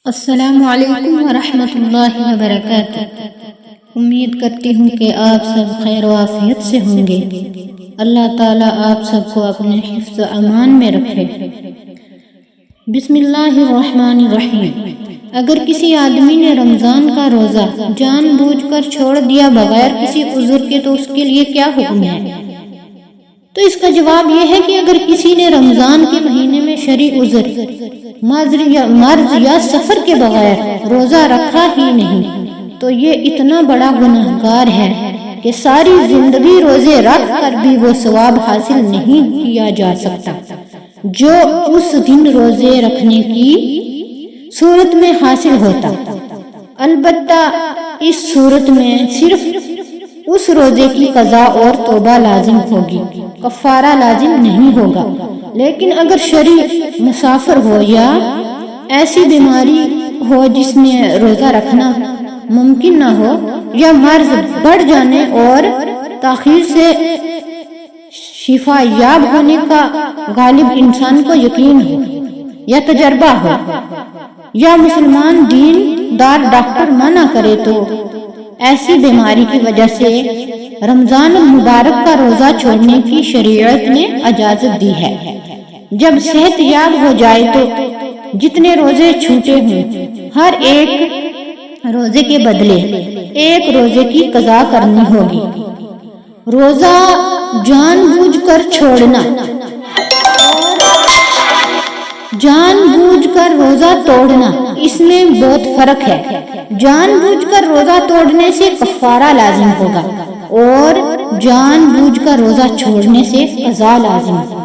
السلام علیکم ورحمۃ اللہ وبرکاتہ۔ امید کرتی ہوں کہ آپ سب خیر و عافیت سے ہوں گے۔ اللہ تعالیٰ آپ سب کو اپنے حفظ و امان میں رکھے۔ بسم اللہ الرحمن الرحیم۔ اگر کسی آدمی نے رمضان کا روزہ جان بوجھ کر چھوڑ دیا بغیر کسی عذر کے تو اس کے لیے کیا حکم ہے؟ تو اس کا جواب یہ ہے کہ اگر کسی نے رمضان کے مہینے میں شرعی عذر، مرض یا سفر کے بغیر روزہ رکھا ہی نہیں تو یہ اتنا بڑا گناہگار ہے کہ ساری زندگی روزے رکھ کر بھی وہ ثواب حاصل نہیں کیا جا سکتا جو اس دن روزے رکھنے کی صورت میں حاصل ہوتا۔ البتہ اس صورت میں صرف اس روزے کی قضا اور توبہ لازم ہوگی، کفارہ لازم نہیں ہوگا۔ لیکن اگر شرعی مسافر ہو یا ایسی بیماری ہو جس میں روزہ رکھنا ممکن نہ ہو، یا مرض بڑھ جانے اور تاخیر سے شفا یاب ہونے کا غالب انسان کو یقین ہو یا تجربہ ہو، یا مسلمان دین دار ڈاکٹر منع کرے، تو ایسی بیماری کی وجہ سے رمضان المبارک کا روزہ چھوڑنے کی شریعت نے اجازت دی ہے۔ جب صحت یاب ہو جائے تو جتنے روزے چھوٹے ہوں ہر ایک روزے کے بدلے ایک روزے کی قضا کرنی ہوگی۔ روزہ جان بوجھ کر چھوڑنا، جان بوجھ کر روزہ توڑنا، اس میں بہت فرق ہے۔ جان بوجھ کر روزہ توڑنے سے کفارہ لازم ہوگا اور جان بوجھ کر روزہ چھوڑنے سے قضا لازم ہوگا۔